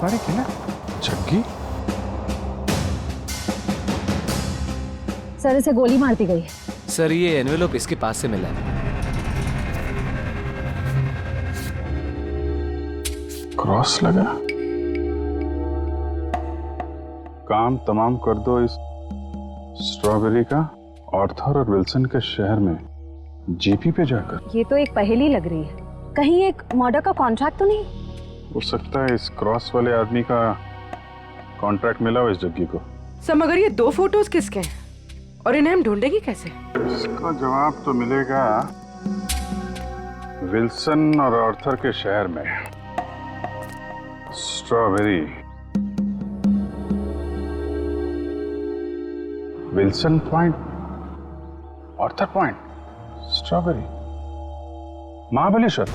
व्यापारी की ना जग्गी। सर इसे गोली मार दी गई है। सर ये एनवेलप इसके पास से मिला है। क्रॉस लगा। काम तमाम कर दो इस स्ट्रॉबेरी का आर्थर और विल्सन के शहर में जीपी पे जाकर। ये तो एक पहेली लग रही है, कहीं एक मर्डर का कॉन्ट्रैक्ट तो नहीं? हो सकता है इस क्रॉस वाले आदमी का कॉन्ट्रैक्ट मिला हो इस जग्गी को। सर मगर ये 2 फोटोज किसके हैं और इन्हें हम ढूंढेंगे कैसे? इसका जवाब तो मिलेगा विल्सन और आर्थर के शहर में। Strawberry, Wilson point, Arthur point, strawberry, Mahabaleshwar.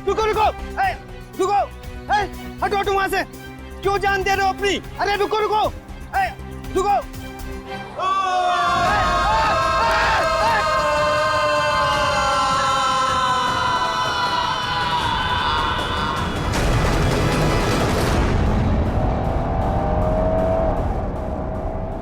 रुको रुको, रुको, हटो हटो वहां से। क्यों जान दे रहे हो अपनी? अरे रुको रुको, रुको।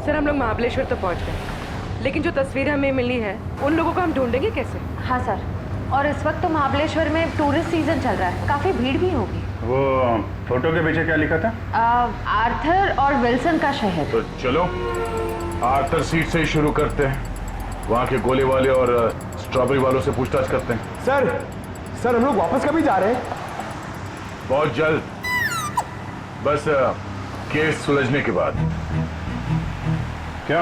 सर हम लोग महाबलेश्वर तो पहुंच गए, लेकिन जो तस्वीर हमें मिली है उन लोगों को हम ढूंढेंगे कैसे? हाँ सर, और इस वक्त तो महाबलेश्वर में टूरिस्ट सीजन चल रहा है, काफी भीड़ भी होगी। वो फोटो के पीछे क्या लिखा था? आर्थर और विल्सन का शहर। तो चलो आर्थर सीट से ही शुरू करते हैं, वहाँ के गोले वाले और स्ट्रॉबेरी वालों से पूछताछ करते हैं। सर हम लोग वापस कभी जा रहे हैं? बहुत जल्द, बस केस सुलझने के बाद। क्या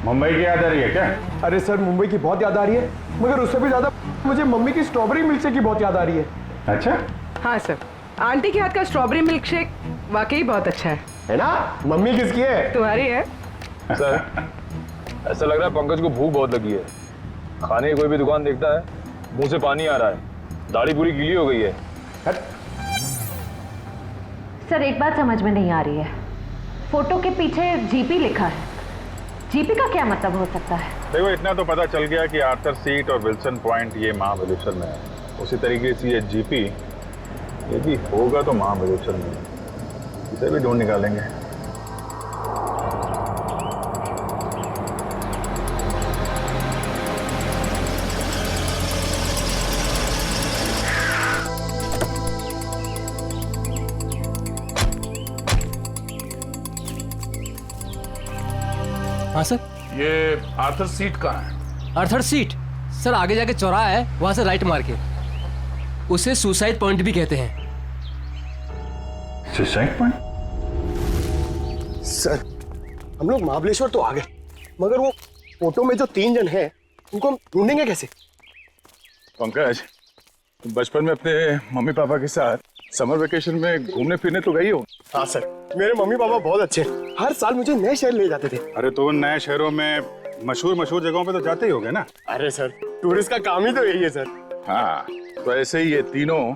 मुंबई की याद आ रही है क्या? अरे सर मुंबई की बहुत याद आ रही है, मगर उससे भी ज्यादा मुझे मम्मी की स्ट्रॉबेरी मिल्क शेक की बहुत याद आ रही है। अच्छा, हाँ सर, आंटी के हाथ का स्ट्रॉबेरी मिल्क शेक वाकई बहुत अच्छा है ना? मम्मी किसकी है? तुम्हारी है। सर ऐसा लग रहा है पंकज को भूख बहुत लगी है। खाने की कोई भी दुकान देखता है मुंह से पानी आ रहा है, दाढ़ी पूरी गीली हो गई है। सर एक बात समझ में नहीं आ रही है, फोटो के पीछे जीपी लिखा है, जीपी का क्या मतलब हो सकता है? देखो इतना तो पता चल गया कि आर्थर सीट और विल्सन पॉइंट ये महाबलेश्वर में है, उसी तरीके से ये जीपी ये भी होगा तो महाबलेश्वर में, इसे भी ढूंढ निकालेंगे। हाँ सर। ये आर्थर सीट कहाँ है? आर्थर सीट सर आगे जाके चौराहा है, वहां से राइट मार के। उसे सुसाइड पॉइंट भी कहते हैं। Suicide point? सर हम लोग महाबलेश्वर तो आ गए, मगर वो फोटो में जो 3 जन हैं उनको हम ढूंढेंगे कैसे? पंकज, तुम बचपन में अपने मम्मी पापा के साथ समर वेकेशन में घूमने फिरने तो गई हो? हाँ सर, मेरे मम्मी पापा बहुत अच्छे हैं, हर साल मुझे नए शहर ले जाते थे। अरे तो उन नए शहरों में मशहूर जगहों पे तो जाते ही होगे ना? अरे सर टूरिस्ट का काम ही तो यही है सर। हाँ, तो ऐसे ही ये तीनों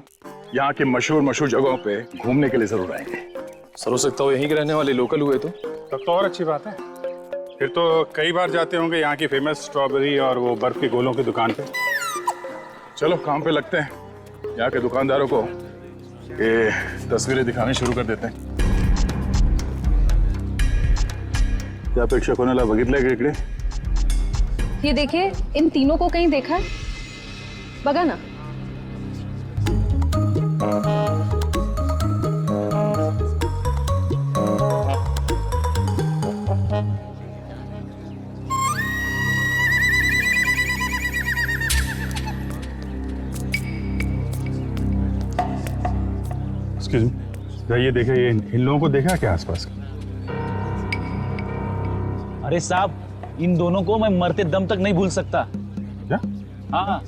यहाँ के मशहूर जगहों पे घूमने के लिए जरूर आएंगे। सर हो सकता हो यहीं के रहने वाले लोकल हुए तो? तब तो और अच्छी बात है, फिर तो कई बार जाते होंगे यहाँ की फेमस स्ट्रॉबेरी और वो बर्फ के गोलों की दुकान पे। चलो काम पे लगते हैं, यहाँ के दुकानदारों को ये तस्वीरें दिखाने शुरू कर देते हैं। क्या प्रेक्षक होने लगा बघितलंय का इकडे? ये देखिए, इन तीनों को कहीं देखा है? बघा ना। एक्सक्यूज मी, ये देखे, ये इन लोगों को देखा क्या आसपास? अरे साहब, इन दोनों को मैं मरते दम तक नहीं भूल सकता। क्या? हाँ,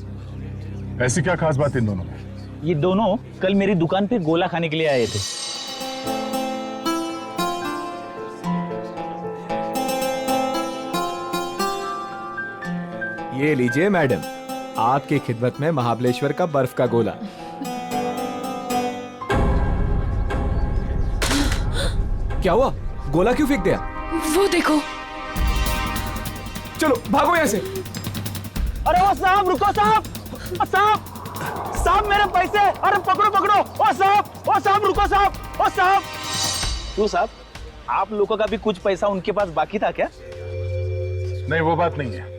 ऐसी क्या खास बात इन दोनों में? ये दोनों कल मेरी दुकान पे गोला खाने के लिए आए थे। ये लीजिए मैडम, आपकी खिदमत में महाबलेश्वर का बर्फ का गोला। क्या हुआ? गोला क्यों फेंक दिया? वो देखो। चलो भागो यहाँ से। अरे ओ साहब रुको साहब, साहब मेरे पैसे, अरे पकड़ो पकड़ो, ओ साहब रुको साहब, ओ साहब। क्यों साहब, आप लोगों का भी कुछ पैसा उनके पास बाकी था क्या? नहीं, वो बात नहीं है।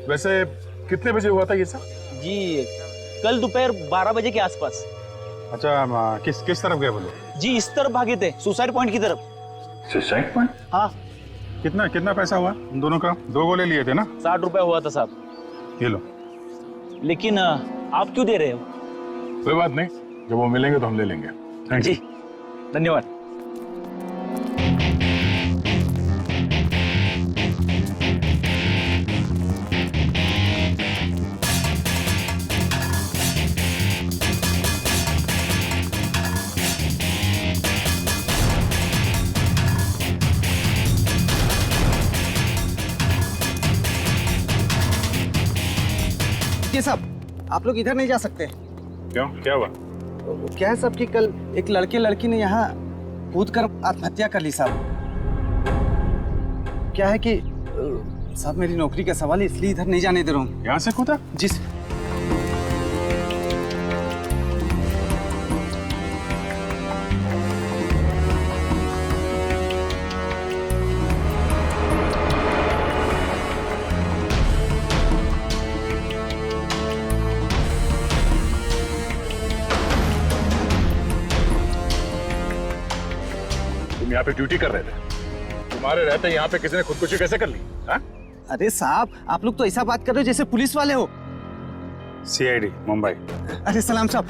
वैसे कितने बजे हुआ था ये सब? जी कल दोपहर 12 बजे के आसपास। अच्छा, किस तरफ गए वो लोग? जी इस तरफ भागे थे, सुसाइड पॉइंट की तरफ। Suicide point? हाँ। कितना पैसा हुआ उन दोनों का? 2 गोले लिए थे ना? 60 रुपए हुआ था साहब। ये लो। लेकिन आप क्यों दे रहे हो? कोई बात नहीं, जब वो मिलेंगे तो हम ले लेंगे। Thank you. जी धन्यवाद। ये साहब, आप लोग इधर नहीं जा सकते। क्यों, क्या हुआ? क्या है साहब कि कल एक लड़की ने यहाँ कूद कर आत्महत्या कर ली साहब। क्या है कि साहब मेरी नौकरी का सवाल है, इसलिए इधर नहीं जाने दे रहा हूँ। यहाँ से कूदा? जी सर। तुम यहाँ पे ड्यूटी कर रहे थे, तुम्हारे रहते यहाँ पे किसी ने खुदकुशी कैसे कर ली? हाँ? अरे साहब, आप लोग तो ऐसा बात कर रहे हो जैसे पुलिस वाले हो। CID मुंबई। अरे सलाम साहब,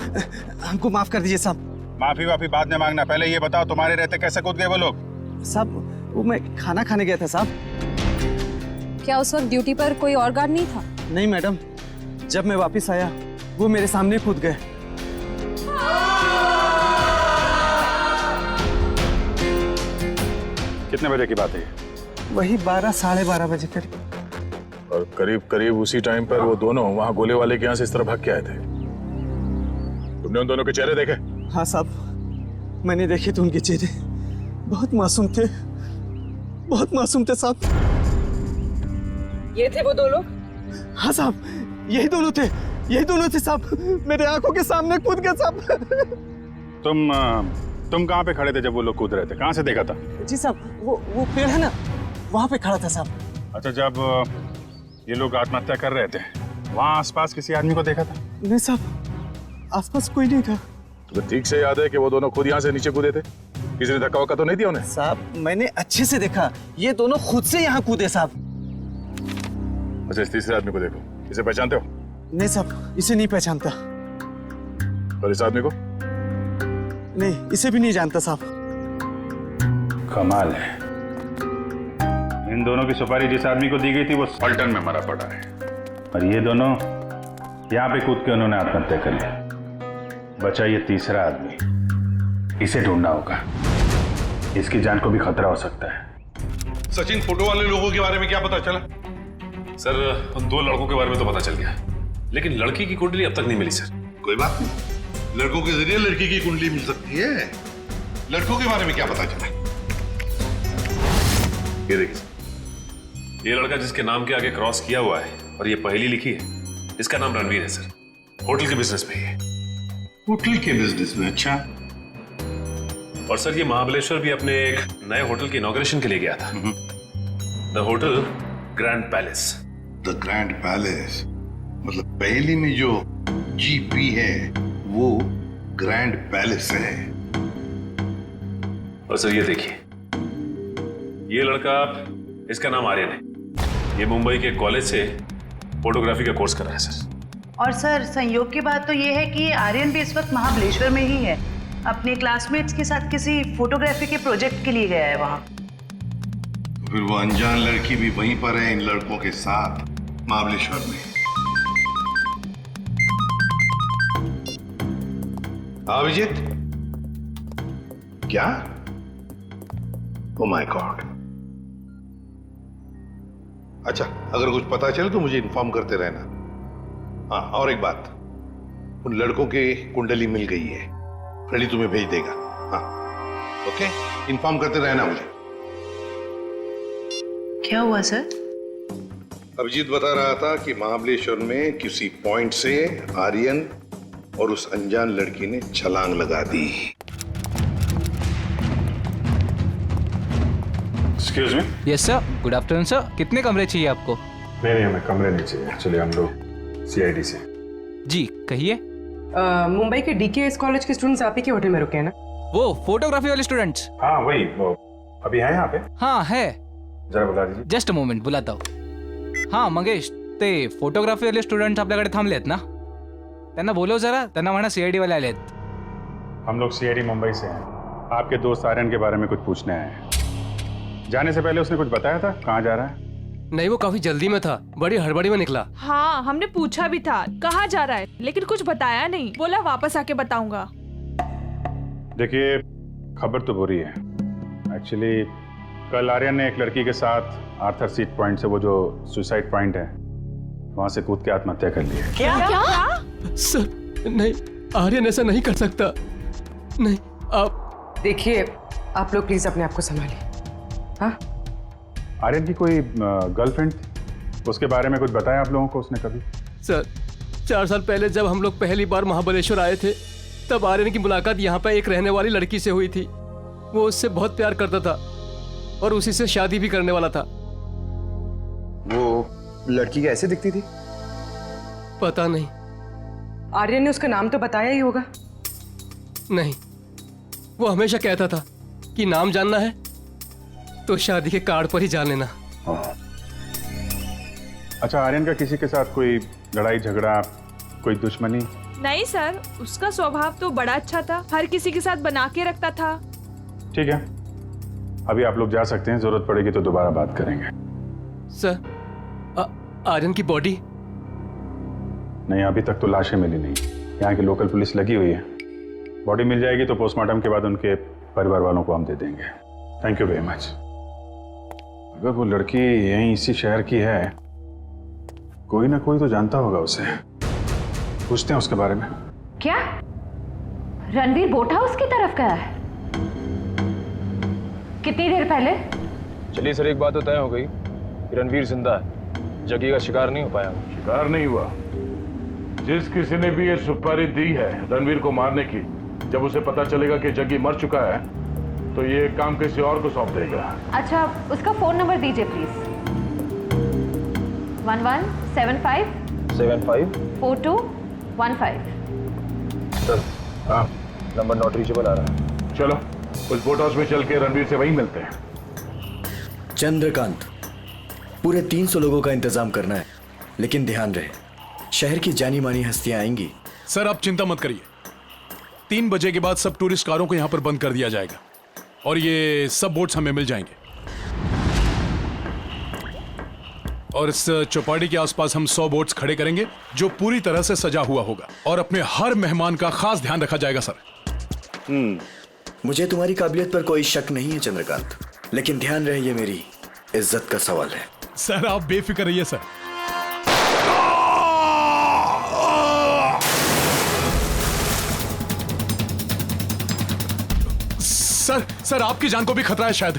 हमको माफ कर दीजिए साहब। माफी बाद में मांगना, पहले ये बताओ तुम्हारे रहते कैसे कूद गए वो लोग? साहब वो मैं खाना खाने गया था साहब। क्या उस वक्त ड्यूटी पर कोई और गार्ड नहीं था? नहीं मैडम, जब मैं वापस आया वो मेरे सामने कूद गए। कितने बजे की बात है ये? वही 12 साढ़े 12 बजे करीब। और करीब उसी टाइम पर वो दोनों वहाँ गोले वाले के यहाँ से इस तरह भाग के आए थे। तुमने उन दोनों के चेहरे देखे? हाँ साहब, मैंने देखे तो उनके चेहरे बहुत मासूम थे, बहुत मासूम थे साहब। ये थे वो दो लोग? हाँ साहब, यही दोनों थे साहब, मेरे आंखों के सामने कूद गए साहब। तुम कहाँ पे खड़े थे जब वो लोग कूद रहे थे? कहाँ से देखा था? जी साहब, वो पेड़ है ना, वहाँ पे खड़ा था साहब। अच्छा, जब ये लोग आत्महत्या कर रहे थे वहाँ आसपास किसी आदमी को देखा था? नहीं साहब, आसपास कोई नहीं था। तुम्हें ठीक से याद है कि वो दोनों खुद यहाँ से नीचे कूदे थे? किसी ने धक्का वक्का तो नहीं दिया उन्हें? साहब मैंने अच्छे से देखा, ये दोनों खुद से यहाँ कूदे साहब। अच्छा, इस तीसरे आदमी को देखो, इसे पहचानते हो? नहीं साहब, इसे नहीं पहचानता। और इस आदमी को? नहीं, इसे भी नहीं जानता साहब। कमाल है, इन दोनों की सुपारी जिस आदमी को दी गई थी वो पलटन में मरा पड़ा है, और ये दोनों यहाँ पे कूद के उन्होंने आत्महत्या कर ली। बचा ये तीसरा आदमी, इसे ढूंढना होगा, इसकी जान को भी खतरा हो सकता है। सचिन, फोटो वाले लोगों के बारे में क्या पता चला? सर, 2 लड़कों के बारे में तो पता चल गया, लेकिन लड़की की कुंडली अब तक नहीं मिली सर। कोई बात नहीं, लड़कों के जरिए लड़की की कुंडली मिल सकती है। लड़कों के बारे में क्या पता चला? ये देखिए, ये लड़का जिसके नाम के आगे क्रॉस किया हुआ है और ये पहेली लिखी है, इसका नाम रणवीर है सर। होटल के बिजनेस में है। होटल के बिजनेस में? अच्छा। और सर, ये महाबलेश्वर भी अपने एक नए होटल की इनॉग्रेशन के लिए गया था। The hotel grand palace. The grand palace मतलब पहली में जो GP है वो ग्रैंड पैलेस है। और सर ये देखिए, ये लड़का, इसका नाम आर्यन है। ये मुंबई के कॉलेज से फोटोग्राफी का कोर्स कर रहा है सर। और सर, संयोग की बात तो ये है कि आर्यन भी इस वक्त महाबलेश्वर में ही है, अपने क्लासमेट्स के साथ किसी फोटोग्राफी के प्रोजेक्ट के लिए गया है वहां। तो फिर वो अनजान लड़की भी वहीं पर है इन लड़कों के साथ महाबलेश्वर में। अभिजीत, क्या? ओह माय गॉड, अच्छा, अगर कुछ पता चले तो मुझे इन्फॉर्म करते रहना। हाँ, और एक बात, उन लड़कों की कुंडली मिल गई है, फ्रेडी तुम्हें भेज देगा। हाँ, ओके, इन्फॉर्म करते रहना मुझे। क्या हुआ सर? अभिजीत बता रहा था कि महाबलेश्वर में किसी पॉइंट से आर्यन और उस अनजान लड़की ने छलांग लगा दी। Excuse me. Yes sir, good afternoon sir. कितने कमरे चाहिए आपको? नहीं, हमें कमरे नहीं चाहिए। एक्चुअली हम लोग सीआईडी से। जी कहिए। मुंबई के डीकेएस कॉलेज के स्टूडेंट्स आप ही के होटल में रुके हैं ना? वो फोटोग्राफी वाले स्टूडेंट्स? हाँ वही, वो अभी है यहाँ पे? हाँ है। जरा बता दीजिए। जस्ट अ मोमेंट, बुलाता हूँ। हाँ मंगेश, ते फोटोग्राफी वाले स्टुडंट्स आपल्याकडे थांबलेत ना? त्यांना बोलव जरा, त्यांना म्हणा सीआईडी वाले आलेत। हम लोग सीआईडी मुंबई से हैं। आपके दोस्त आर्यन के बारे में कुछ पूछने आए हैं। जाने से पहले उसने कुछ बताया था कहाँ जा रहा है? नहीं, वो काफी जल्दी में था, बड़ी हड़बड़ी में निकला। हाँ, हमने पूछा भी था कहाँ जा रहा है, लेकिन कुछ बताया नहीं। बोला वापस आके बताऊंगा। देखिए, खबर तो बुरी है। एक्चुअली कल आर्यन ने एक लड़की के साथ आर्थर सीट पॉइंट से, वो जो सुसाइड पॉइंट है, वहां से कूद के आत्महत्या कर ली है। क्या? सर नहीं, आर्यन ऐसा नहीं कर सकता। नहीं, आप देखिए, आप लोग प्लीज अपने आप को संभालिए। हाँ, आर्यन की कोई गर्लफ्रेंड थी, उसके बारे में कुछ बताया आप लोगों को उसने कभी? सर, 4 साल पहले जब हम लोग पहली बार महाबलेश्वर आए थे, तब आर्यन की मुलाकात यहाँ पे एक रहने वाली लड़की से हुई थी। वो उससे बहुत प्यार करता था और उसी से शादी भी करने वाला था। वो लड़की कैसे दिखती थी? पता नहीं। आर्यन ने उसका नाम तो बताया ही होगा। नहीं, वो हमेशा कहता था कि नाम जानना है तो शादी के कार्ड पर ही जान लेना। अच्छा, आर्यन का किसी के साथ कोई लड़ाई झगड़ा, कोई दुश्मनी? नहीं सर, उसका स्वभाव तो बड़ा अच्छा था, हर किसी के साथ बना के रखता था। ठीक है, अभी आप लोग जा सकते हैं, जरूरत पड़ेगी तो दोबारा बात करेंगे। सर, आर्यन की बॉडी? नहीं, अभी तक तो लाशें मिली नहीं। यहाँ की लोकल पुलिस लगी हुई है। बॉडी मिल जाएगी तो पोस्टमार्टम के बाद उनके परिवार वालों को हम दे देंगे। Thank you very much. अगर वो लड़की यहीं इसी शहर की है, कोई ना कोई तो जानता होगा उसे। पूछते हैं उसके बारे में। क्या रणवीर बोट हाउस की तरफ गया है? कितनी देर पहले? चलिए सर, एक बात तो तय हो गई कि रणवीर जिंदा है, जग्गी का शिकार नहीं हो पाया। शिकार नहीं हुआ। जिस किसी ने भी ये सुपारी दी है रणवीर को मारने की, जब उसे पता चलेगा कि जग्गी मर चुका है तो ये काम किसी और को सौंप देगा। अच्छा, उसका फोन नंबर दीजिए प्लीज। 1175 4215। सर, हाँ, नंबर नॉट रीचेबल आ रहा है। चलो उस बोट हाउस में चल के रणवीर से वहीं मिलते हैं। चंद्रकांत, पूरे 300 लोगों का इंतजाम करना है, लेकिन ध्यान रहे शहर की जानी मानी हस्तियां आएंगी। सर आप चिंता मत करिए, 3 बजे के बाद सब टूरिस्ट कारों को यहाँ पर बंद कर दिया जाएगा और ये सब बोट्स हमें मिल जाएंगे। और इस चौपाटी के आसपास हम 100 बोट्स खड़े करेंगे जो पूरी तरह से सजा हुआ होगा और अपने हर मेहमान का खास ध्यान रखा जाएगा। सर मुझे तुम्हारी काबिलियत पर कोई शक नहीं है चंद्रकांत, लेकिन ध्यान रहे ये मेरी इज्जत का सवाल है। सर आप बेफिक्र रहिए सर। सर आपकी जान को भी खतरा है शायद।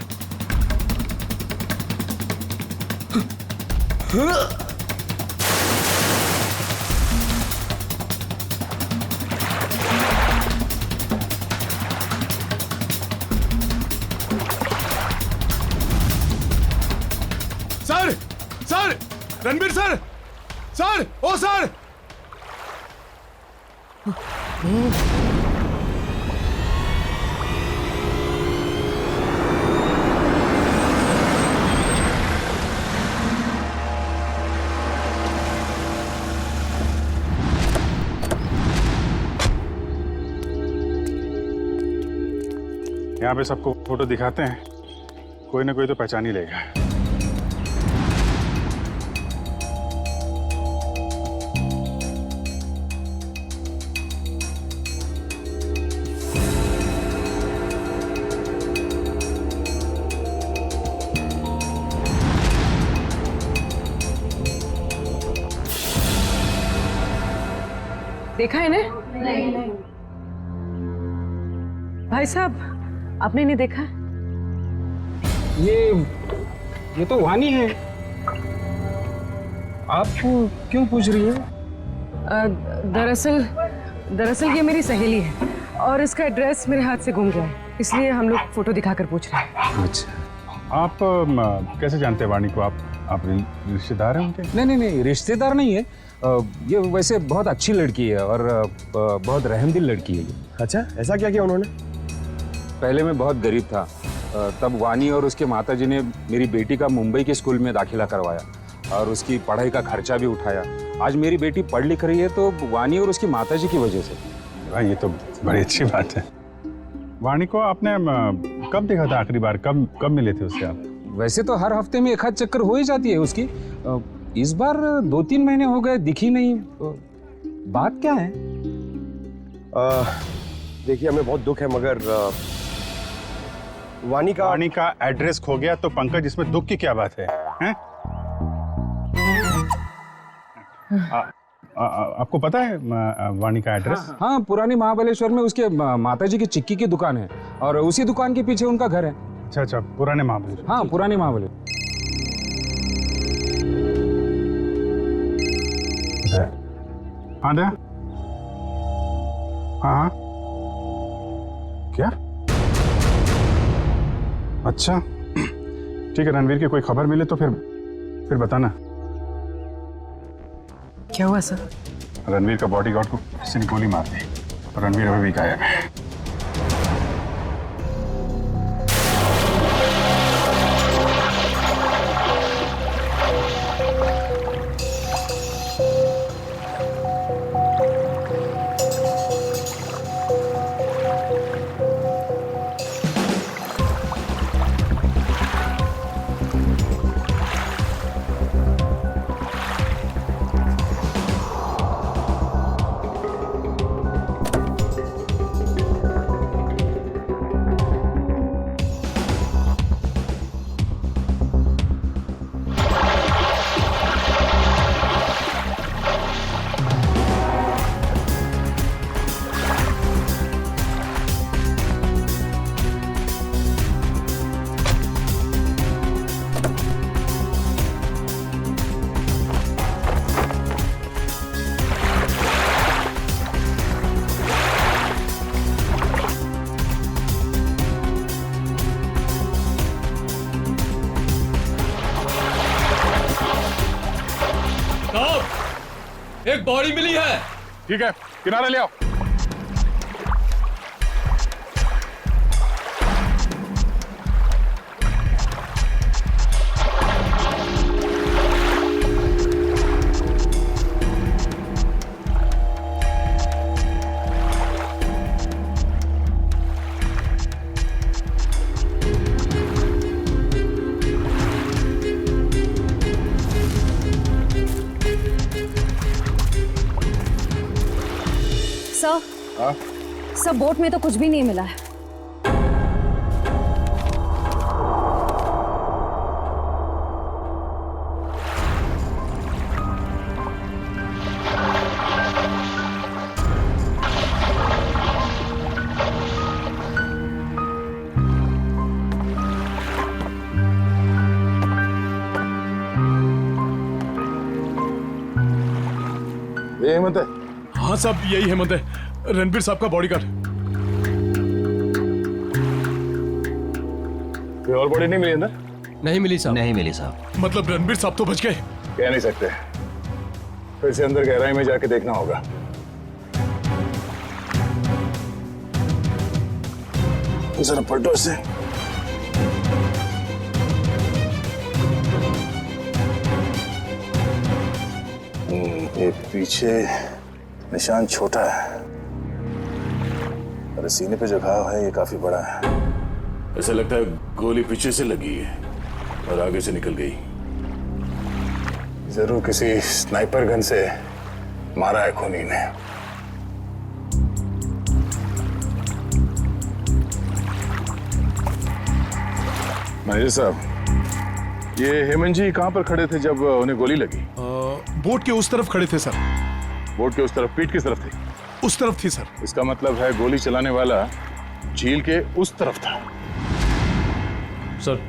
सर रणबीर सर, ओ सर। यहाँ पे सबको फोटो दिखाते हैं, कोई ना कोई तो पहचान ही लेगा। देखा है ना? नहीं। भाई साहब, आपने नहीं देखा? ये तो वानी है। आप क्यों पूछ रही है? दरअसल ये मेरी सहेली है और इसका एड्रेस मेरे हाथ से गुम गया है, इसलिए हम लोग फोटो दिखाकर पूछ रहे हैं। अच्छा। आप कैसे जानते हैं वाणी को? आप रिश्तेदार हैं उनके? नहीं, रिश्तेदार नहीं है। ये वैसे बहुत अच्छी लड़की है और बहुत रहमदिल लड़की है ये। अच्छा, ऐसा क्या किया उन्होंने? पहले मैं बहुत गरीब था, तब वानी और उसके माताजी ने मेरी बेटी का मुंबई के स्कूल में दाखिला करवाया और उसकी पढ़ाई का खर्चा भी उठाया। आज मेरी बेटी पढ़ लिख रही है तो वानी और उसकी माताजी की वजह से। भाई, ये तो बड़ी अच्छी बात है। वाणी को आपने कब देखा था आखिरी बार? कब मिले थे उससे आप? वैसे तो हर हफ्ते में एक आध चक्कर हो ही जाती है उसकी। इस बार 2-3 महीने हो गए, दिखी नहीं। बात क्या है? देखिए, हमें बहुत दुख है, मगर वाणी का एड्रेस खो गया तो पंकज, इसमें दुख की क्या बात है? हैं? आपको पता है वाणी का एड्रेस? हाँ, पुरानी महाबलेश्वर में उसके माताजी की चिक्की की दुकान है और उसी दुकान के पीछे उनका घर है। अच्छा, पुराने महाबलेश्वर। हाँ, पुरानी महाबलेश्वर। हाँ दया। हाँ। क्या? अच्छा, ठीक है। रणवीर की कोई खबर मिले तो फिर बताना। क्या हुआ सर? रणवीर का बॉडीगार्ड को किसी ने गोली मार दी और रणवीर अभी भी गायब है। एक बॉडी मिली है। ठीक है, किनारे ले आओ। सर, बोट में तो कुछ भी नहीं मिला है। ये हेमंत है? हाँ साहब, यही हेमंत है, रणबीर साहब का बॉडीगार्ड। कोई और बॉडी नहीं मिली अंदर? नहीं मिली साहब। नहीं मिली साहब। मतलब रणबीर साहब तो बच गए? कह नहीं सकते, फिर से अंदर गहराई में जाके देखना होगा। जरा पलटो इसे। एक पीछे निशान छोटा है और सीने पे जो घाव है ये काफी बड़ा है। ऐसा लगता है गोली पीछे से लगी है और आगे से निकल गई। जरूर किसी स्नाइपर गन से मारा है खूनी ने। मैनेजर साहब, ये हेमंत जी कहाँ पर खड़े थे जब उन्हें गोली लगी? बोट के उस तरफ खड़े थे सर। बोट के उस तरफ, पीठ किस तरफ थी? उस तरफ थी सर। इसका मतलब है गोली चलाने वाला झील के उस तरफ था। सर,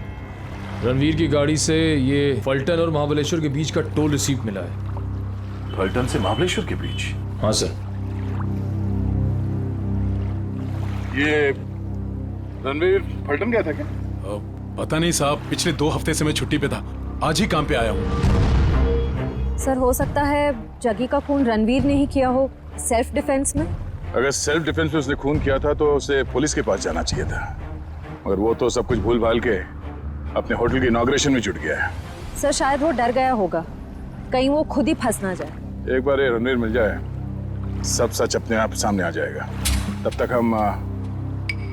रणवीर की गाड़ी से ये फलटन और महाबलेश्वर के बीच का टोल रिसीप्ट मिला है। फलटन से महाबलेश्वर के बीच? हाँ सर। ये रणवीर फलटन गया था क्या? पता नहीं साहब, पिछले 2 हफ्ते से मैं छुट्टी पे था, आज ही काम पे आया हूँ। सर हो सकता है जगी का खून रणवीर ने ही किया हो, सेल्फ डिफेंस में। अगर सेल्फ डिफेंस में उसने खून किया था तो उसे पुलिस के पास जाना चाहिए था, मगर वो तो सब कुछ भूल भाल के अपने होटल की इनॉग्रेशन में जुट गया है। सर शायद वो डर गया होगा, कहीं वो खुद ही फंस ना जाए। एक बार ये रणवीर मिल जाए, सब सच अपने आप सामने आ जाएगा। तब तक हम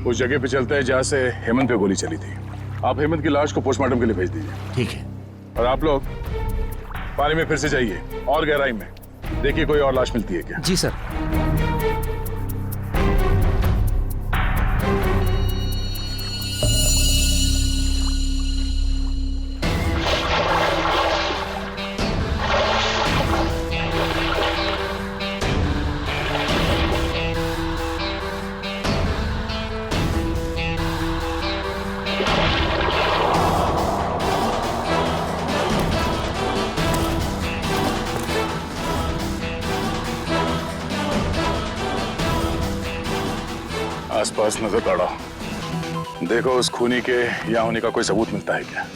उस जगह पे चलते हैं जहाँ से हेमंत पे गोली चली थी। आप हेमंत की लाश को पोस्टमार्टम के लिए भेज दीजिए। ठीक है। और आप लोग पानी में फिर से जाइए और गहराई में, देखिए कोई और लाश मिलती है क्या। जी सर। आसपास नजर दौड़ाओ, देखो उस खूनी के यहाँ होने का कोई सबूत मिलता है क्या।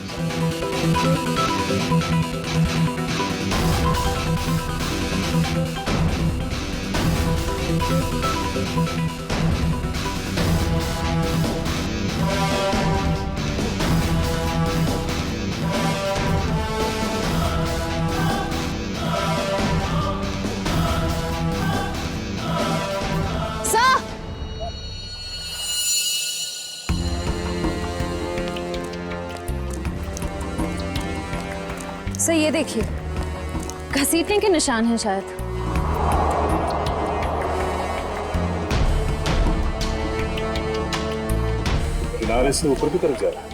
सर ये देखिए, घसीटने के निशान हैं शायद। किनारे से ऊपर की तरफ जा रहा है।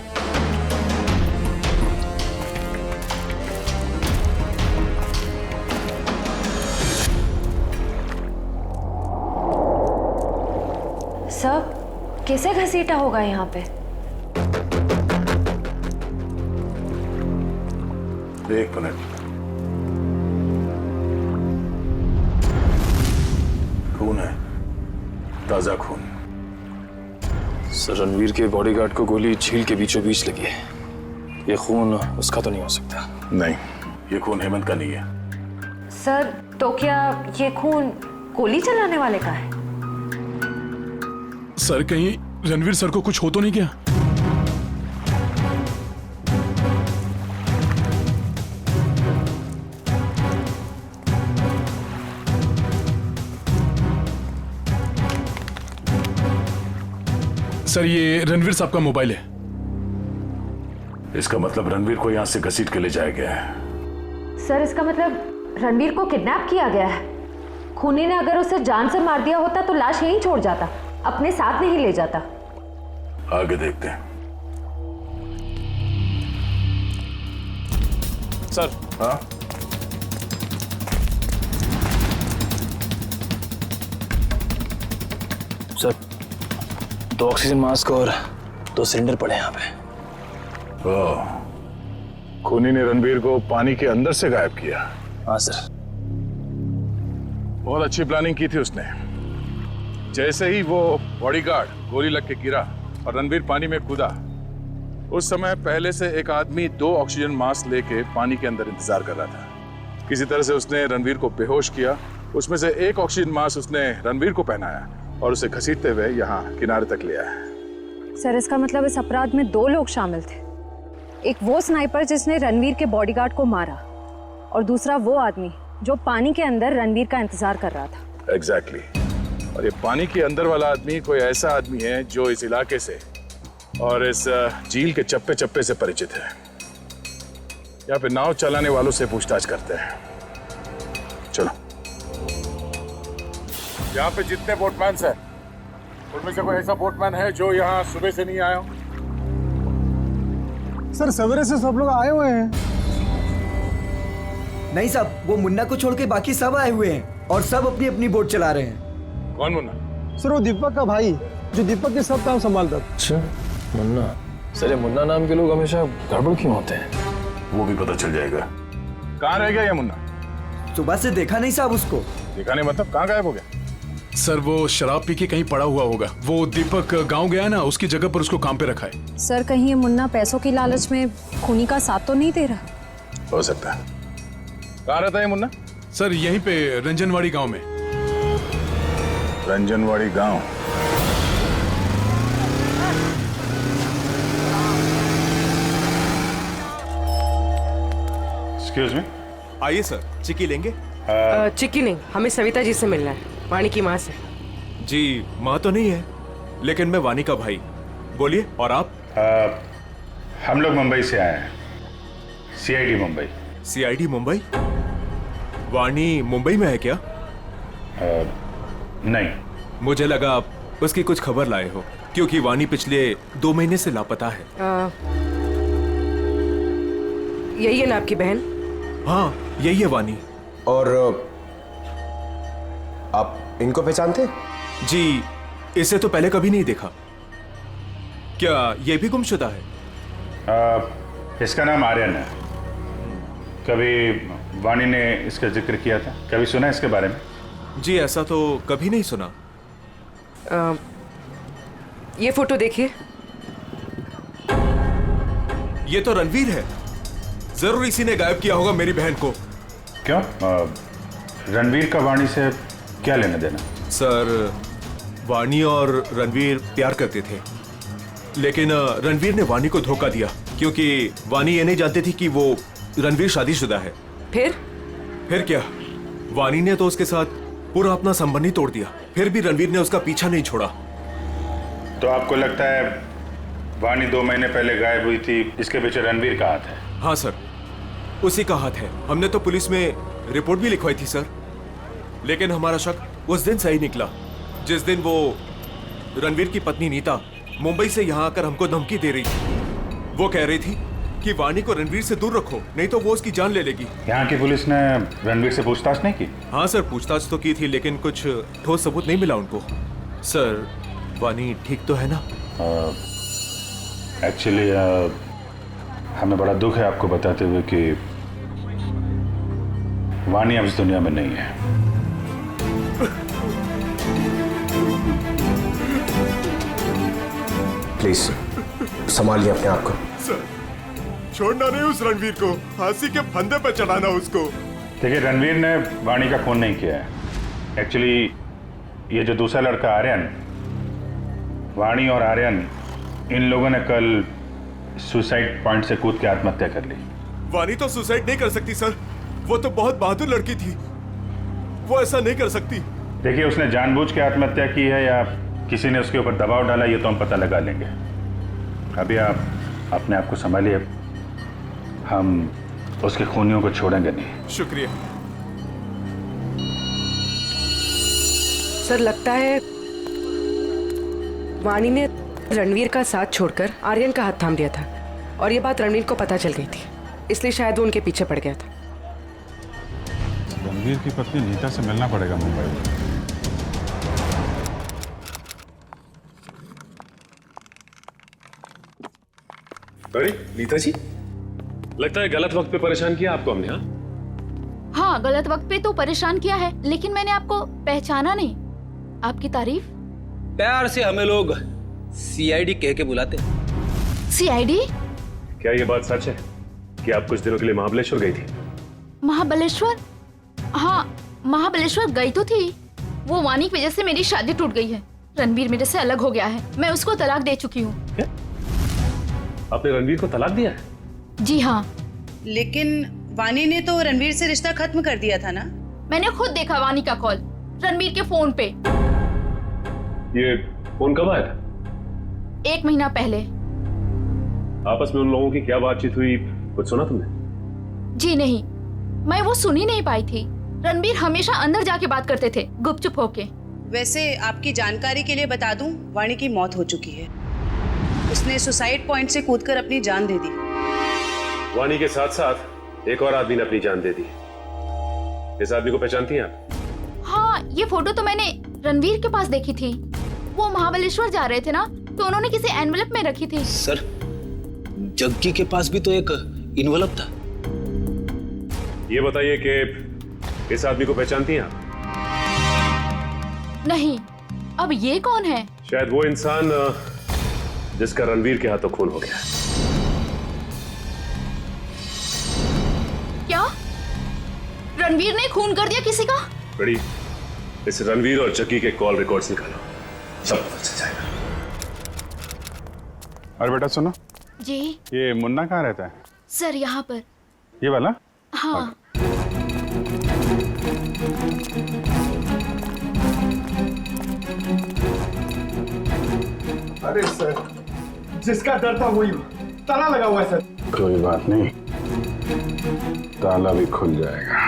सर कैसे घसीटा होगा यहाँ पे? एक मिनट, खून है, ताजा खून। सर रणवीर के बॉडीगार्ड को गोली झील के बीचों बीच लगी है। ये खून उसका तो नहीं हो सकता। नहीं, ये खून हेमंत का नहीं है। सर तो क्या ये खून गोली चलाने वाले का है? सर कहीं रणवीर सर को कुछ हो तो नहीं गया? सर ये रणवीर साहब का मोबाइल है। इसका मतलब रणवीर को यहाँ से घसीट के ले जाया गया है। सर इसका मतलब रणवीर को किडनैप किया गया है। खूनी ने अगर उसे जान से मार दिया होता तो लाश यहीं छोड़ जाता, अपने साथ नहीं ले जाता। आगे देखते हैं। सर। हाँ? सर 2 ऑक्सीजन मास्क और 2 सिलेंडर पड़े यहाँ पे। ओह, खूनी ने रणवीर को पानी के अंदर से गायब किया। हाँ सर। बहुत अच्छी प्लानिंग की थी उसने। जैसे ही वो बॉडीगार्ड गोली लग के गिरा और रणवीर पानी में कूदा, उस समय पहले से एक आदमी 2 ऑक्सीजन मास्क लेके पानी के अंदर इंतजार कर रहा था। किसी तरह से उसने रणवीर को बेहोश किया। उसमें से एक ऑक्सीजन मास्क उसने रणवीर को पहनाया और उसे घसीटते हुए यहाँ किनारे तक ले आया। सर इसका मतलब इस अपराध में 2 लोग शामिल थे। एक वो स्नाइपर जिसने रणवीर के बॉडीगार्ड को मारा और दूसरा वो आदमी जो पानी के अंदर रणवीर का इंतजार कर रहा था। एग्जैक्टली। और ये पानी के अंदर वाला आदमी कोई ऐसा आदमी है जो इस इलाके से और इस झील के चप्पे चप्पे से परिचित है। यहाँ पे नाव चलाने वालों से पूछताछ करते हैं। चलो। यहाँ पे जितने बोटमैन हैं, उनमें से कोई ऐसा बोटमैन है जो यहाँ सुबह से नहीं आया हो? सर सवेरे से सब लोग आए हुए हैं। नहीं साहब, वो मुन्ना को छोड़ के बाकी सब आए हुए हैं और सब अपनी अपनी बोट चला रहे हैं। कौन मुन्ना? सर वो दीपक का भाई, जो दीपक के सब काम संभालता था। अच्छा, मुन्ना। सर ये मुन्ना नाम के लोग हमेशा गड़बड़ क्यों होते हैं? वो भी पता चल जाएगा। कहाँ रह गया ये मुन्ना? सुबह से देखा नहीं साहब उसको। देखा नहीं मतलब कहाँ गायब हो गया? सर वो शराब पी के कहीं पड़ा हुआ होगा। वो दीपक गांव गया ना, उसकी जगह पर उसको काम पे रखा है। सर कहीं ये मुन्ना पैसों की लालच में खूनी का साथ तो नहीं दे रहा? हो सकता है। कहाँ रहता है मुन्ना? सर यहीं पे रंजनवाड़ी गांव में। रंजनवाड़ी गांव? Excuse me. आइए सर, चिक्की लेंगे? चिक्की नहीं, हमें सविता जी से मिलना है, वाणी की माँ से। जी माँ तो नहीं है, लेकिन मैं वाणी का भाई। बोलिए। और आप? हम लोग मुंबई से आए हैं, सीआईडी मुंबई। सीआईडी मुंबई? वाणी मुंबई में है क्या? नहीं। मुझे लगा आप उसकी कुछ खबर लाए हो, क्योंकि वाणी पिछले 2 महीने से लापता है। यही है ना आपकी बहन? हाँ यही है वाणी। और आप इनको पहचानते? जी इसे तो पहले कभी नहीं देखा। क्या ये भी गुमशुदा है? इसका नाम आर्यन है। कभी वाणी ने इसका जिक्र किया था? कभी सुना इसके बारे में? जी ऐसा तो कभी नहीं सुना। ये फोटो देखिए। ये तो रणवीर है। जरूर इसी ने गायब किया होगा मेरी बहन को। क्यों? रणवीर का वाणी से क्या लेना देना? सर वाणी और रणवीर प्यार करते थे, लेकिन रणवीर ने वाणी को धोखा दिया, क्योंकि वाणी ये नहीं जानती थी कि वो रणवीर शादीशुदा है। फिर क्या? वाणी ने तो उसके साथ पूरा अपना संबंध ही तोड़ दिया, फिर भी रणवीर ने उसका पीछा नहीं छोड़ा। तो आपको लगता है वाणी 2 महीने पहले गायब हुई थी, इसके पीछे रणवीर का हाथ है? हाँ सर, उसी का हाथ है। हमने तो पुलिस में रिपोर्ट भी लिखवाई थी सर, लेकिन हमारा शक उस दिन सही निकला जिस दिन वो रणवीर की पत्नी नीता मुंबई से यहाँ आकर हमको धमकी दे रही थी। वो कह रही थी कि वाणी को रणवीर से दूर रखो, नहीं तो वो उसकी जान ले लेगी। यहाँ की पुलिस ने रणवीर से पूछताछ नहीं की? हाँ सर, पूछताछ तो की थी, लेकिन कुछ ठोस सबूत नहीं मिला उनको। सर वाणी ठीक तो है ना? एक्चुअली हमें बड़ा दुख है आपको बताते हुए कि वाणी अब इस दुनिया में नहीं है। प्लीज संभालिए अपने आप को। सर छोड़ना नहीं उस रणवीर को, फांसी के फंदे पर चढ़ाना उसको। देखिए रणवीर ने वाणी का खून नहीं किया है। एक्चुअली ये जो दूसरा लड़का आर्यन, वाणी और आर्यन, इन लोगों ने कल सुसाइड पॉइंट से कूद के आत्महत्या कर ली। वाणी तो सुसाइड नहीं कर सकती सर, वो तो बहुत बहादुर लड़की थी, वो ऐसा नहीं कर सकती। देखिए उसने जानबूझ के आत्महत्या की है या किसी ने उसके ऊपर दबाव डाला, ये तो हम पता लगा लेंगे। अभी आप अपने आप को संभालिए, हम उसके खूनियों को छोड़ेंगे नहीं। शुक्रिया सर। लगता है वाणी ने रणवीर का साथ छोड़कर आर्यन का हाथ थाम दिया था, और ये बात रणवीर को पता चल गई थी, इसलिए शायद वो उनके पीछे पड़ गया था। रणवीर की पत्नी नीता से मिलना पड़ेगा मुंबई में। अरे नीता जी, लगता है गलत वक्त पे परेशान किया आपको हमने। हाँ गलत वक्त पे तो परेशान किया है, लेकिन मैंने आपको पहचाना नहीं। आपकी तारीफ? प्यार से हमें लोग सीआईडी कह के बुलाते। सीआईडी? क्या ये बात सच है कि आप कुछ दिनों के लिए महाबलेश्वर गई थी? महाबलेश्वर? हाँ महाबलेश्वर गई तो थी। वो वाणी की वजह से मेरी शादी टूट गई है। रणवीर मेरे से अलग हो गया है, मैं उसको तलाक दे चुकी हूँ। आपने रणवीर को तलाक दिया है? जी हाँ। लेकिन वाणी ने तो रणवीर से रिश्ता खत्म कर दिया था ना? मैंने खुद देखा वाणी का कॉल रणवीर के फोन पे। ये फोन कब आया था? 1 महीना पहले। आपस में उन लोगों की क्या बातचीत हुई, कुछ सुना तुमने? जी नहीं, मैं वो सुन ही नहीं पाई थी। रणवीर हमेशा अंदर जाके बात करते थे, गुपचुप होके। वैसे आपकी जानकारी के लिए बता दूं, वाणी की मौत हो चुकी है। उसने सुसाइड पॉइंट से कूदकर अपनी जान दे दी। वाणी के साथ साथ एक और आदमी ने अपनी जान दे दी। इस आदमी को पहचानती हैं आप? हाँ, ये फोटो तो मैंने रणवीर के पास देखी थी। वो महाबलेश्वर जा रहे थे ना, तो उन्होंने किसी एनवेलप में रखी थी। सर, जग्गी के पास भी तो एक इन्वेलप था। ये बताइए कि इस आदमी को पहचानती हैं आप? नहीं। अब ये कौन है? शायद वो इंसान जिसका रणवीर के हाथों खून हो गया। क्या रणवीर ने खून कर दिया किसी का? बड़ी, इस रणवीर और जग्गी के कॉल रिकॉर्ड्स निकालो, सब पता चल जाएगा। अरे बेटा सुनो जी। ये मुन्ना कहाँ रहता है? सर यहाँ पर। ये वाला? हाँ। अरे सर, जिसका डर था वही ताला लगा हुआ है सर। कोई बात नहीं, ताला भी खुल जाएगा।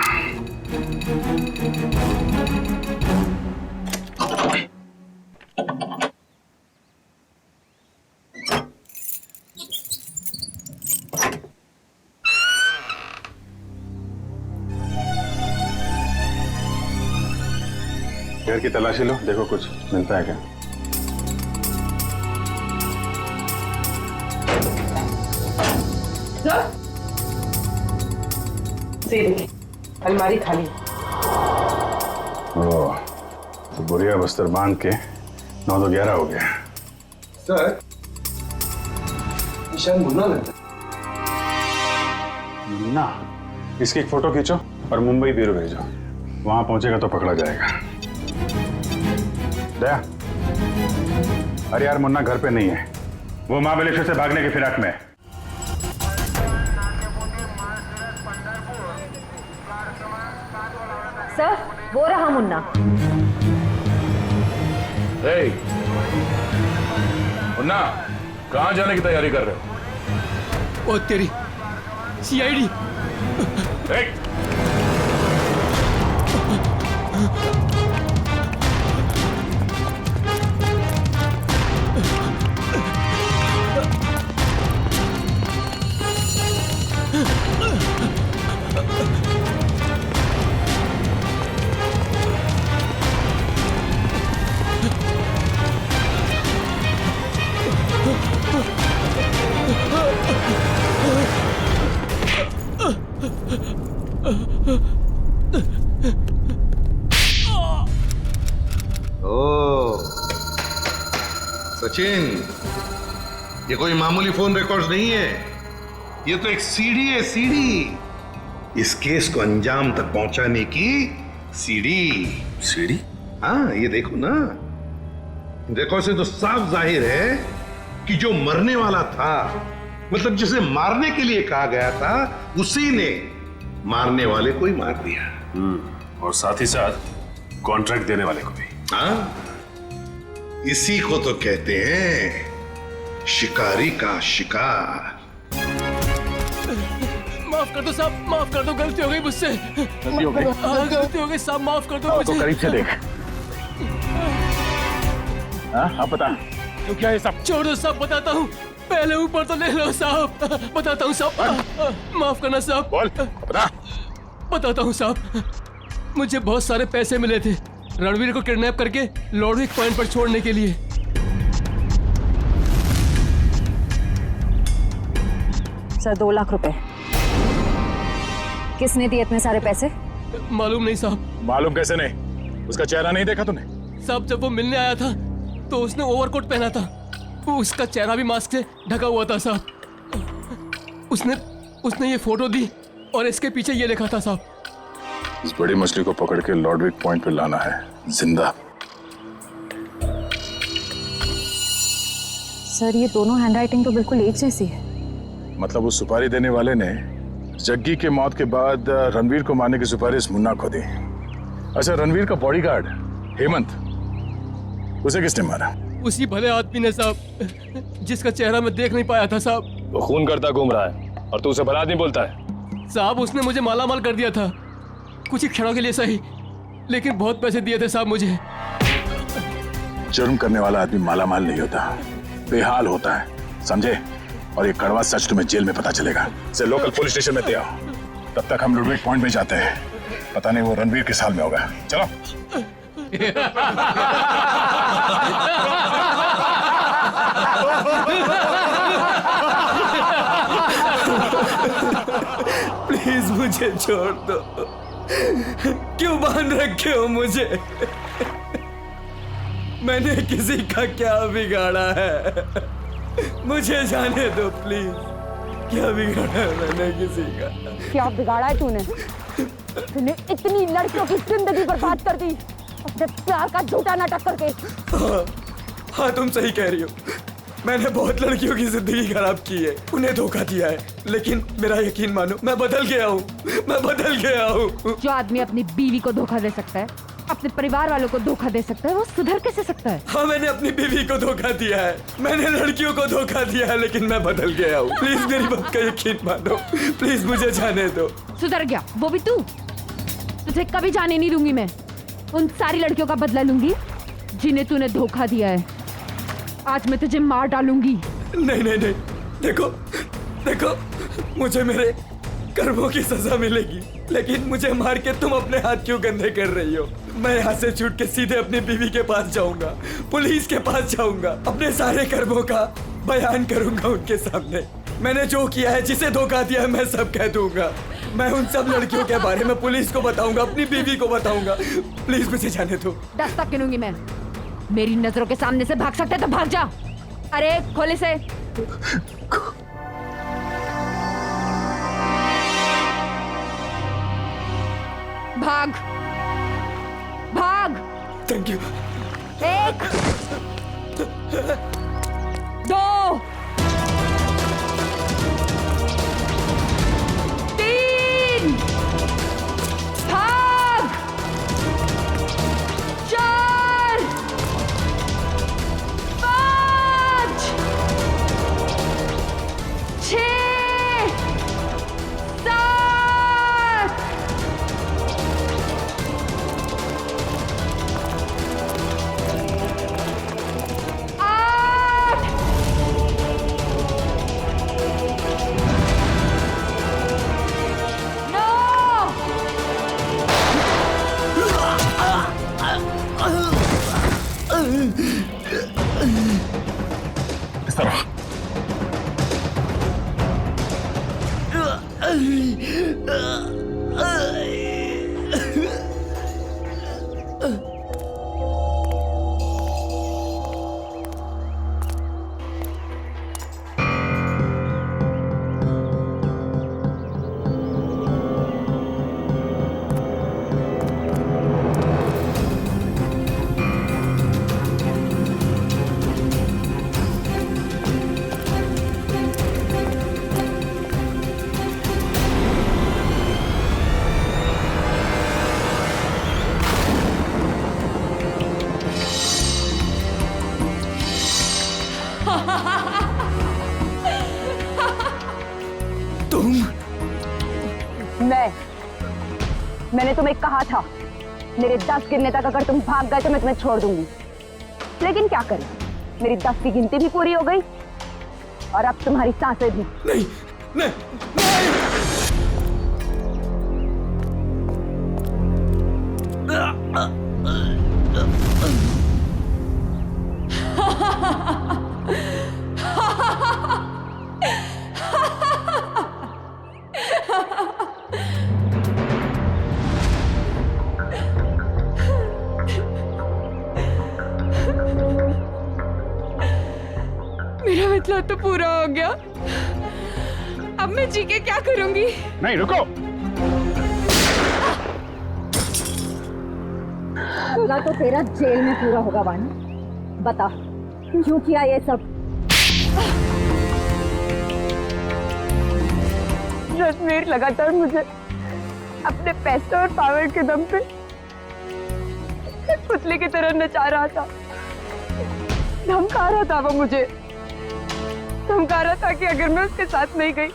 घर की तलाशी लो, देखो कुछ मिलता है क्या। अलमारी खाली। ओह, तो बुढ़िया बस्तर बांध के 9 तो 11 हो गया। सर, ईशान मुन्ना लगता है। मुन्ना? इसकी एक फोटो खींचो और मुंबई ब्यूरो भेजो, वहां पहुंचेगा तो पकड़ा जाएगा। दया, अरे यार मुन्ना घर पे नहीं है, वो महाबलेश्वर से भागने की फिराक में है। सर, वो रहा मुन्ना। मुन्ना, कहाँ जाने की तैयारी कर रहे हो? ओ तेरी सीआईडी। सचिन, ये कोई मामूली फोन रिकॉर्ड्स नहीं है, ये तो एक सीढ़ी है, सीढ़ी। इस केस को अंजाम तक पहुंचाने की सीढ़ी। सीढ़ी? हाँ, ये देखो ना, देखो से तो साफ जाहिर है कि जो मरने वाला था, मतलब जिसे मारने के लिए कहा गया था, उसी ने मारने वाले को ही मार दिया। और साथ ही साथ कॉन्ट्रैक्ट देने वाले को भी। हाँ, इसी को तो कहते हैं शिकारी का शिकार। माफ कर दो साहब, माफ कर दो, गलती हो गई मुझसे। गलती हो गई? हाँ, गलती हो गई साहब, माफ कर दो मुझे। तो करीब से देख। हाँ, आप बता तो क्या है साहब? छोड़ दो साहब, बताता हूँ। पहले ऊपर तो ले लो साहब, बताता हूँ साहब। माफ करना साहब। बोल, बता। बताता हूँ साहब, मुझे बहुत सारे पैसे मिले थे रणवीर को किडनैप करके लॉर्डविक पॉइंट पर छोड़ने के लिए। सर 2 लाख रुपए। किसने दिए इतने सारे पैसे? मालूम नहीं साहब। मालूम कैसे नहीं? उसका चेहरा नहीं देखा तूने? साहब जब वो मिलने आया था तो उसने ओवरकोट पहना था, वो उसका चेहरा भी मास्क से ढका हुआ था साहब। उसने ये फोटो दी और इसके पीछे ये लिखा था साहब, इस बड़ी मछली को पकड़ के लॉर्डविक पॉइंट पे लाना है जिंदा। सर ये दोनों हैंडराइटिंग तो बिल्कुल एक जैसी है। मतलब उस सुपारी देने वाले ने जग्गी के मौत के बाद रणवीर को मारने की सुपारी मुन्ना को दी। अच्छा, रणवीर का बॉडीगार्ड हेमंत, उसे किसने मारा? उसी भले आदमी ने साहब, जिसका चेहरा मैं देख नहीं पाया था साहब। वो खून करता घूम रहा है और तू उसे भला आदमी बोलता है? साहब उसने मुझे मालामाल कर दिया था, कुछ ही क्षणों के लिए सही, लेकिन बहुत पैसे दिए थे साहब मुझे। जुर्म करने वाला आदमी मालामाल नहीं होता, बेहाल होता है, समझे? और ये कड़वा सच तुम्हें जेल में पता चलेगा। से लोकल पुलिस स्टेशन में आओ, तब तक हम लॉर्डविक पॉइंट में जाते हैं। पता नहीं वो रणवीर किस हाल में होगा। चलो। प्लीज मुझे छोड़ दो। क्यों बांध रखे हो मुझे? मैंने किसी का क्या बिगाड़ा है? मुझे जाने दो प्लीज। क्या बिगाड़ा है मैंने किसी का? क्या बिगाड़ा है तूने? तूने इतनी लड़कियों की जिंदगी बर्बाद कर दी अपने प्यार का झूठा नाटक करके। हाँ तुम सही कह रही हो। मैंने बहुत लड़कियों की जिंदगी खराब की है, उन्हें धोखा दिया है, लेकिन मेरा यकीन मानो मैं बदल गया हूँ। मैं बदल गया हूँ। जो आदमी अपनी बीवी को धोखा दे सकता है, अपने परिवार वालों को धोखा दे सकता है, वो सुधर कैसे सकता है? हाँ मैंने अपनी बीवी को धोखा दिया है, मैंने लड़कियों को धोखा दिया है, लेकिन मैं बदल गया हूँ। प्लीज मेरी बात का यकीन मानो, प्लीज मुझे जाने दो। सुधर गया वो भी तू? तुझे कभी जाने नहीं दूंगी मैं। उन सारी लड़कियों का बदला लूंगी जिन्हें तूने धोखा दिया है। आज मैं तुझे मार डालूंगी। नहीं नहीं नहीं, देखो देखो, मुझे मेरे कर्मों की सजा मिलेगी, लेकिन मुझे मार के तुम अपने हाथ क्यों गंदे कर रही हो? मैं यहाँ से छूट के सीधे अपनी बीवी के पास जाऊंगा, पुलिस के पास जाऊंगा, अपने सारे कर्मों का बयान करूंगा उनके सामने। मैंने जो किया है, जिसे धोखा दिया है, मैं सब कह दूंगा। मैं उन सब लड़कियों के बारे में पुलिस को बताऊंगा, अपनी बीवी को बताऊंगा। प्लीज मुझे जाने दो। दस्तक गिनूंगी मैं। मेरी नजरों के सामने से भाग सकते तो भाग जा। अरे खोले से। भाग भाग। Thank you. 1 2 3 भाग। 4 5 6 7 8 इस तरह। मैंने तुम्हें कहा था मेरे 10 गिनने तक अगर तुम भाग गए तो मैं तुम्हें छोड़ दूंगी, लेकिन क्या करें, मेरी 10 की गिनती भी पूरी हो गई और अब तुम्हारी सांसें भी। नहीं नहीं मेरा मतलब तो पूरा हो गया। अब मैं जी के क्या करूंगी? नहीं रुको। अगला तो तेरा जेल में पूरा होगा वानी। बता क्यों किया ये सब? रणवीर लगातार मुझे अपने पैसे और पावर के दम पे पुतले की तरह नचा रहा था। धमका रहा था वो मुझे, धमका रहा था कि अगर मैं उसके साथ नहीं गई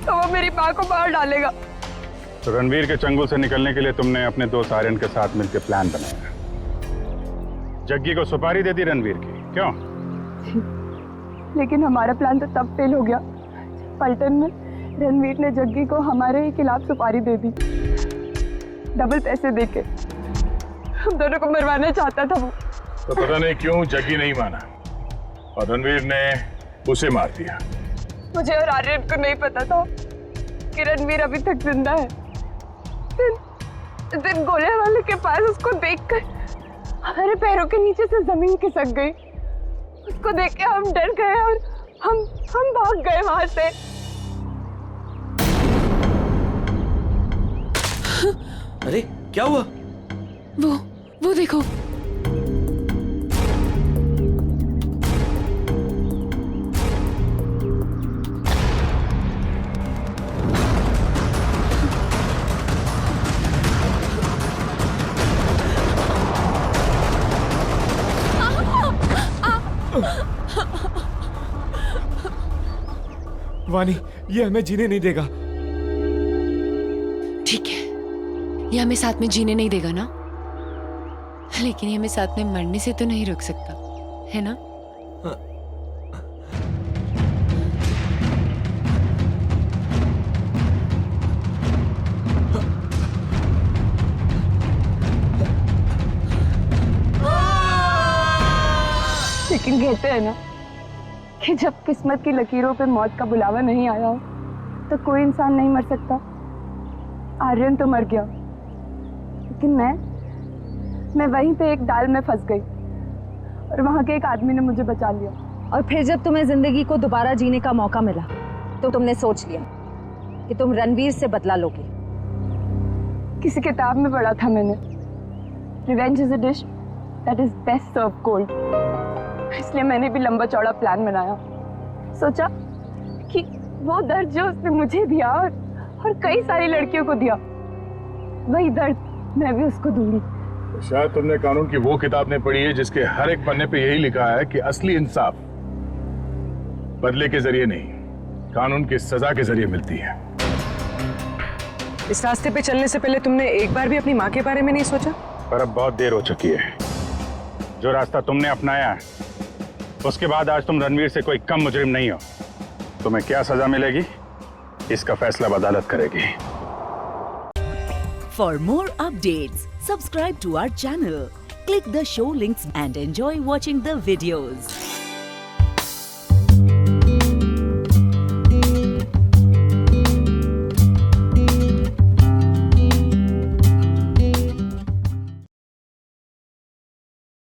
तो वो मेरी माँ को मार डालेगा। तो रणवीर के चंगुल से निकलने के लिए तुमने अपने दोस्त आर्यन के साथ मिलकर प्लान बनाया। जग्गी को सुपारी दे दी रणवीर की, क्यों? लेकिन हमारा प्लान तो तब फेल हो गया। पलटन में रणवीर ने जग्गी को हमारे ही खिलाफ सुपारी दे दी, डबल पैसे देके। हम दोनों को मरवाना चाहता था वो। तो पता नहीं क्यों जग्गी नहीं माना और रणवीर ने उसे मार दिया। मुझे और आर्यन को नहीं पता था कि रणवीर अभी तक जिंदा है। दिन गोले वाले के पास उसको देखकर हमारे पैरों के नीचे से जमीन खिसक गई। उसको देख के हम डर गए और हम भाग गए वहां से। अरे क्या हुआ? वो देखो। वानी, ये हमें जीने नहीं देगा। ठीक है, ये हमें साथ में जीने नहीं देगा ना, लेकिन ये हमें साथ में मरने से तो नहीं रोक सकता, है ना? लेकिन कहते हैं ना कि जब किस्मत की लकीरों पे मौत का बुलावा नहीं आया हो तो कोई इंसान नहीं मर सकता। आर्यन तो मर गया, लेकिन मैं वहीं पे एक डाल में फंस गई और वहां के एक आदमी ने मुझे बचा लिया। और फिर जब तुम्हें जिंदगी को दोबारा जीने का मौका मिला तो तुमने सोच लिया कि तुम रणवीर से बदला लोगे। किसी किताब में पढ़ा था मैंने, revenge is a dish that is best serve cold. इसलिए मैंने भी लंबा चौड़ा प्लान बनाया। सोचा कि वो दर्द जो उसने मुझे दिया और कई सारी लड़कियों को दिया, वही दर्द मैं भी उसको दूंगी। शायद तुमने कानून की वो किताब नहीं पढ़ी है जिसके हर एक पन्ने पे यही लिखा है कि असली इंसाफ बदले के जरिए नहीं, कानून की सजा के जरिए मिलती है। इस रास्ते पे चलने से पहले तुमने एक बार भी अपनी माँ के बारे में नहीं सोचा? पर अब बहुत देर हो चुकी है। जो रास्ता तुमने अपनाया उसके बाद आज तुम रणवीर से कोई कम मुजरिम नहीं हो। तुम्हें क्या सजा मिलेगी इसका फैसला अदालत करेगी। For more updates, subscribe to our channel, click the show links and enjoy watching the videos.